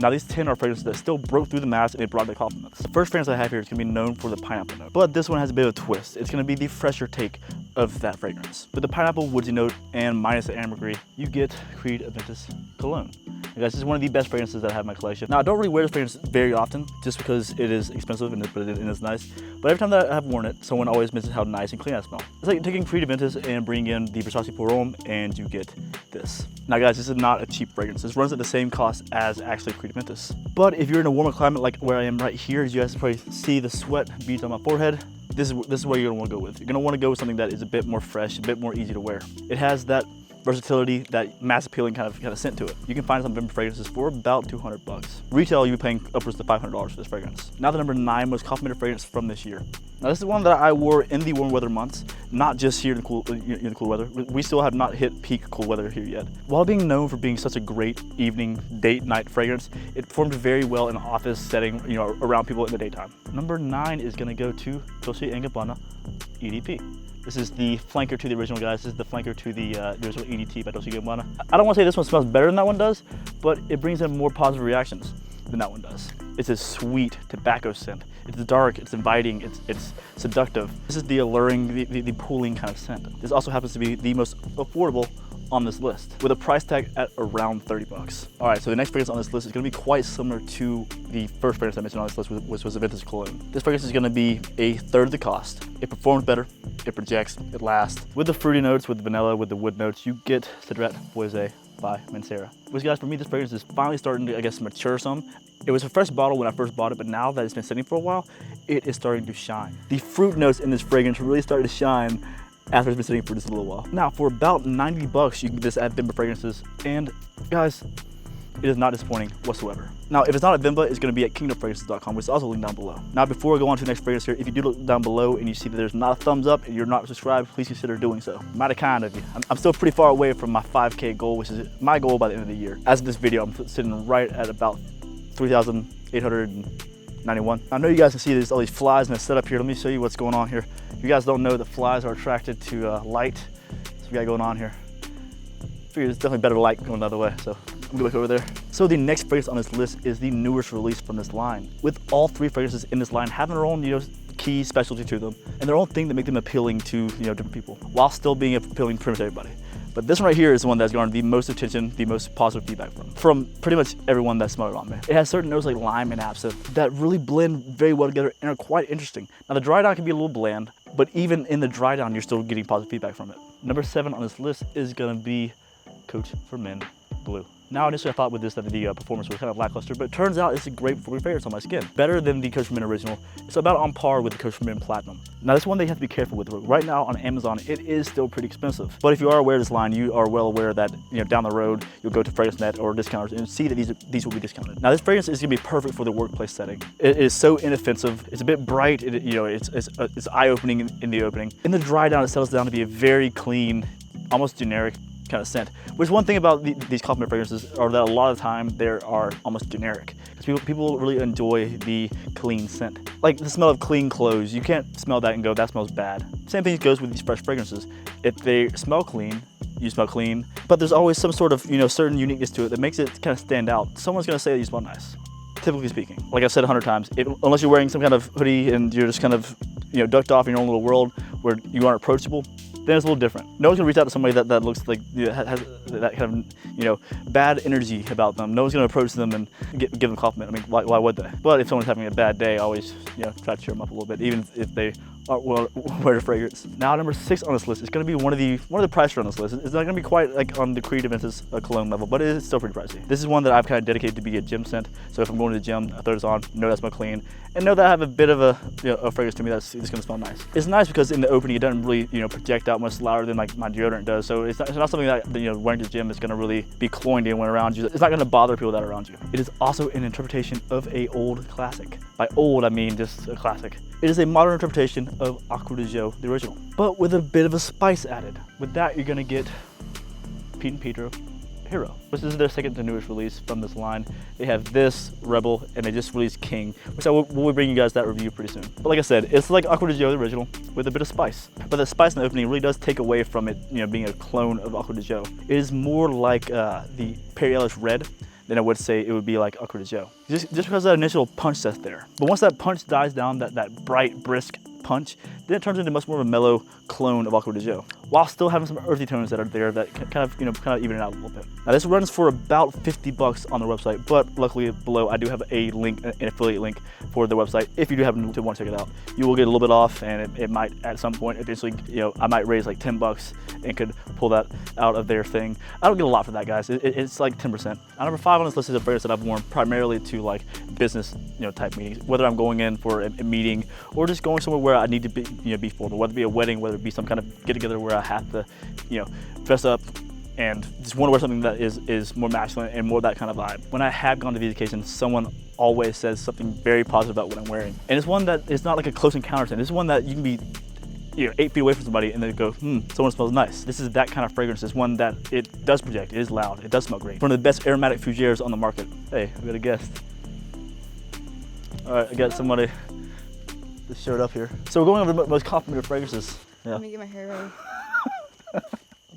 Now these 10 are fragrances that still broke through the mask and they brought the compliments. The first fragrance I have here is gonna be known for the pineapple note, but this one has a bit of a twist. It's gonna be the fresher take of that fragrance. With the pineapple woodsy note and minus the ambergris, you get Creed Aventus Cologne. And guys, this is one of the best fragrances that I have in my collection. Now I don't really wear this fragrance very often just because it is expensive and it's nice, but every time that I've worn it, someone always mentions how nice and clean I smell. It's like taking Creed Aventus and bringing in the Versace Pour Homme and you get this. Now guys, this is not a cheap fragrance. This runs at the same cost as actually Creed Aventus. But if you're in a warmer climate like where I am right here, you guys probably see the sweat beads on my forehead. This is what you're gonna wanna go with. You're gonna wanna go with something that is a bit more fresh, a bit more easy to wear. It has that versatility, that mass appealing kind of scent to it. You can find some November fragrances for about 200 bucks. Retail, you'll be paying upwards to $500 for this fragrance. Now the number 9 most complimented fragrance from this year. Now this is one that I wore in the warm weather months, not just here in the cool weather. We still have not hit peak cool weather here yet. While being known for being such a great evening, date night fragrance, it performed very well in an office setting, around people in the daytime. Number 9 is gonna go to Dolce & Gabbana EDP. This is the flanker to the original, guys. This is the flanker to the original EDT by Dolce & Gabbana. I don't want to say this one smells better than that one does, but it brings in more positive reactions than that one does. It's a sweet tobacco scent. It's dark, it's inviting, it's seductive. This is the alluring, the pulling kind of scent. This also happens to be the most affordable on this list with a price tag at around 30 bucks. All right, so the next fragrance on this list is gonna be quite similar to the first fragrance I mentioned on this list, which was Aventus Cologne. This fragrance is gonna be a third of the cost. It performs better, it projects, it lasts. With the fruity notes, with the vanilla, with the wood notes, you get Cedrat Boise by Mancera. Which guys, for me, this fragrance is finally starting to, I guess, mature some. It was a fresh bottle when I first bought it, but now that it's been sitting for a while, it is starting to shine. The fruit notes in this fragrance really started to shine after it's been sitting for just a little while. Now, for about 90 bucks, you can get this at Vimba Fragrances, and guys, it is not disappointing whatsoever. Now, if it's not at Vimba, it's gonna be at kingdomfragrances.com, which is also linked down below. Now, before we go on to the next fragrance here, if you do look down below and you see that there's not a thumbs up and you're not subscribed, please consider doing so. Mighty kind of you. I'm still pretty far away from my 5K goal, which is my goal by the end of the year. As of this video, I'm sitting right at about 3,891. I know you guys can see all these flies in the setup here. Let me show you what's going on here. If you guys don't know that flies are attracted to light, so we got going on here. I figure it's definitely better light going the other way, so I'm gonna look over there. So the next fragrance on this list is the newest release from this line. With all 3 fragrances in this line having their own, key specialty to them and their own thing that make them appealing to, different people, while still being appealing to pretty much everybody. But this one right here is the one that's garnered the most attention, the most positive feedback from pretty much everyone that smelled it on me. It has certain notes like lime and absinthe that really blend very well together and are quite interesting. Now the dry down can be a little bland, but even in the dry down, you're still getting positive feedback from it. Number 7 on this list is gonna be Coach for Men Blue. Now, initially I thought with this that the performance was kind of lackluster, but it turns out it's a great performing fragrance on my skin. Better than the Coach for Men original. It's about on par with the Coach for Men Platinum. Now this one they have to be careful with. Right now on Amazon, it is still pretty expensive. But if you are aware of this line, you are well aware that down the road, you'll go to FragranceNet or discounters and see that these will be discounted. Now this fragrance is gonna be perfect for the workplace setting. It is so inoffensive. It's a bit bright. It's eye-opening in the opening. In the dry down, it settles down to be a very clean, almost generic kind of scent. Which one thing about these compliment fragrances are that a lot of the time they are almost generic. Because people really enjoy the clean scent. Like the smell of clean clothes, you can't smell that and go, that smells bad. Same thing goes with these fresh fragrances. If they smell clean, you smell clean, but there's always some sort of, certain uniqueness to it that makes it kind of stand out. Someone's gonna say that you smell nice, typically speaking. Like I've said 100 times, unless you're wearing some kind of hoodie and you're just kind of, ducked off in your own little world where you aren't approachable, then it's a little different. No one's gonna reach out to somebody that looks like has that kind of bad energy about them. No one's gonna approach them and give them a compliment. I mean, why would they? But if someone's having a bad day, I always try to cheer them up a little bit, even if they aren't wearing a fragrance. Now number 6 on this list is gonna be one of the pricier on this list. It's not gonna be quite like on the Creed Aventus Cologne level, but it is still pretty pricey. This is one that I've kind of dedicated to be a gym scent. So if I'm going to the gym, I throw this on, know that I smell clean, and know that I have a bit of a fragrance to me that's gonna smell nice. It's nice because in the opening it doesn't really project out much louder than like my deodorant does. So it's not something that wearing to the gym is gonna really be cloying to anyone around you. It's not gonna bother people that are around you. It is also an interpretation of a old classic. By old, I mean just a classic. It is a modern interpretation of Acqua di Gio, the original, but with a bit of a spice added. With that, you're gonna get Pete and Pedro Hero, which is their second to newest release from this line. They have this, Rebel, and they just released King, which we'll be bringing you guys that review pretty soon. But like I said, it's like Acqua di Gio, the original, with a bit of spice. But the spice in the opening really does take away from it, being a clone of Acqua di Gio. It is more like the Perry Ellis Red than I would say it would be like Acqua di Gio. Just because that initial punch that's there. But once that punch dies down, that bright, brisk punch, then it turns into much more of a mellow clone of Acqua di Gio, while still having some earthy tones that are there that kind of even it out a little bit. Now this runs for about 50 bucks on the website, but luckily below I do have a link, an affiliate link for the website. If you do happen to want to check it out, you will get a little bit off, and it might at some point eventually, I might raise like 10 bucks and could pull that out of their thing. I don't get a lot for that, guys. It's like 10%. Number 5 on this list is a fragrance that I've worn primarily to like business, type meetings, whether I'm going in for a meeting or just going somewhere where I need to be formal, whether it be a wedding, whether it be some kind of get together where I have to, dress up and just want to wear something that is more masculine and more that kind of vibe. When I have gone to these occasions, someone always says something very positive about what I'm wearing. And it's one that is not like a close encounter thing. This is one that you can be 8 feet away from somebody and they go, someone smells nice. This is that kind of fragrance. It's one that it does project, it is loud, it does smell great. One of the best aromatic fougères on the market. Hey, we got a guest. All right, I got somebody that showed up here. So we're going over the most complimented fragrances. Yeah. Let me get my hair ready.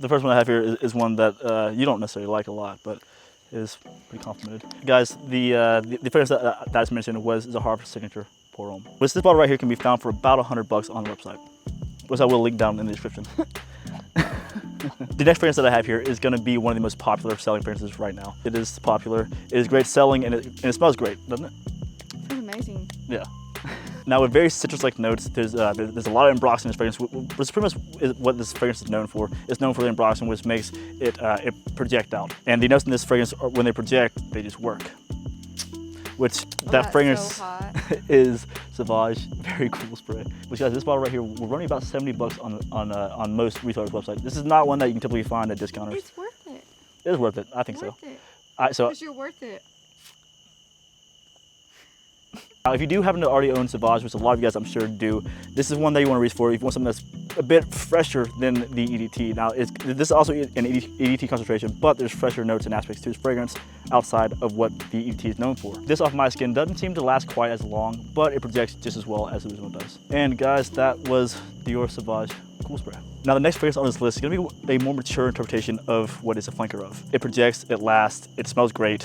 The first one I have here is one that you don't necessarily like a lot, but is pretty complimented. Guys, the fragrance that I just mentioned was Zahara's signature Pour Homme. This bottle right here can be found for about 100 bucks on the website, which I will link down in the description. The next fragrance that I have here is going to be one of the most popular selling fragrances right now. It is popular, it is great selling, and it smells great, doesn't it? It's amazing. Yeah. Now with very citrus-like notes, there's a lot of ambroxan in this fragrance, which pretty much is what this fragrance is known for. It's known for the ambroxan, which makes it project out. And the notes in this fragrance, when they project, they just work. Which that fragrance is Sauvage, very cool spray. Which, guys, this bottle right here, we're running about 70 bucks on most retailers' websites. This is not one that you can typically find at discounters. It's worth it. It is worth it. I think so. Because you're worth it. If you do happen to already own Sauvage, which a lot of you guys I'm sure do, this is one that you want to reach for if you want something that's a bit fresher than the EDT. Now, this is also an EDT concentration, but there's fresher notes and aspects to this fragrance outside of what the EDT is known for. This off my skin doesn't seem to last quite as long, but it projects just as well as the original does. And guys, that was Dior Sauvage Cool Spray. Now the next fragrance on this list is going to be a more mature interpretation of what it's a flanker of. It projects, it lasts, it smells great,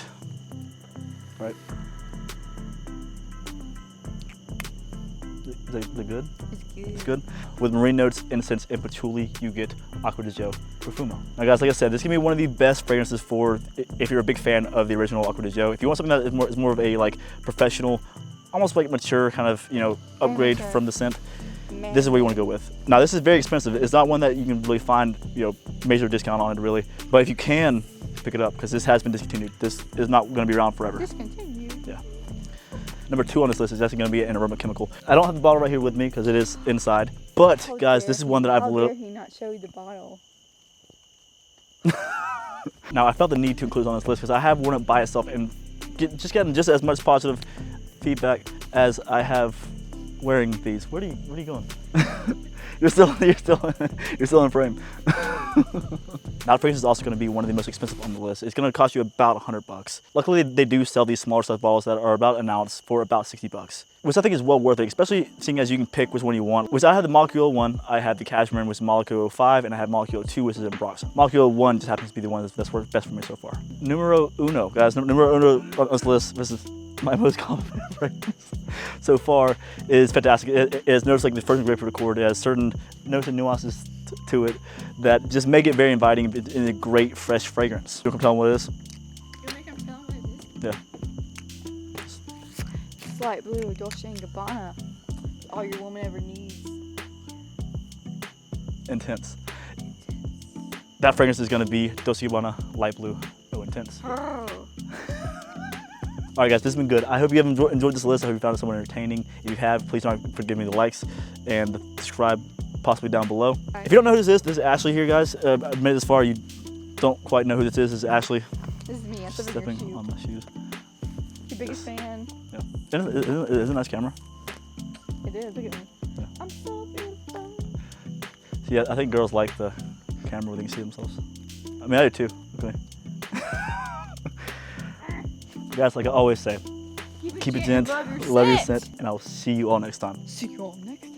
right? Is it good? It's good. It's good. With marine notes, incense, and patchouli, you get Acqua di Gio Profumo. Now guys, like I said, this can be one of the best fragrances for if you're a big fan of the original Acqua di Gio. If you want something that is more of a like professional, almost like mature kind of, upgrade from the scent, this is what you want to go with. Now this is very expensive. It's not one that you can really find, major discount on it really. But if you can, pick it up because this has been discontinued. This is not going to be around forever. Discontinued? Yeah. Number 2 on this list is actually going to be an aroma chemical. I don't have the bottle right here with me because it is inside. But guys, this is one that I've How dare he not show you the bottle? Now I felt the need to include it on this list because I have worn it by itself and getting just as much positive feedback as I have wearing these. Where are you going? You're still in frame. Now the fragrance is also going to be one of the most expensive on the list. It's going to cost you about 100 bucks. Luckily, they do sell these smaller size bottles that are about an ounce for about 60 bucks, which I think is well worth it, especially seeing as you can pick which one you want. Which I have the Molecule 1, I have the Cashmere, which is Molecule 5, and I have Molecule 2, which is ambroxan. Molecule 1 just happens to be the one that's worked best for me so far. Numero uno, guys. Numero uno on this list. This is my most complimented fragrance so far. Is fantastic. It has notes like the first grapefruit accord. It has certain notes and nuances to it that just make it very inviting in a great fresh fragrance. You can tell them what it is? You'll make them tell them what it is? Yeah. It's light blue, Dolce and Gabbana. All your woman ever needs. Intense. That fragrance is going to be Dolce & Gabbana light blue. Oh, intense. Oh. All right, guys, this has been good. I hope you have enjoyed this list. I hope you found it somewhat entertaining. If you have, please don't forget me the likes and the subscribe, possibly down below. Right. If you don't know who this is Ashley here, guys. I've made it this far. You don't quite know who this is. This is Ashley. This is me. I'm stepping on my shoes. Your biggest fan. Yeah. Isn't it a nice camera? It is. Look at me. Yeah. I'm so beautiful. See, I think girls like the camera where they can see themselves. I mean, I do too. Look at me. Guys, like I always say, keep it gent, love your scent, and I will see you all next time. See you all next time.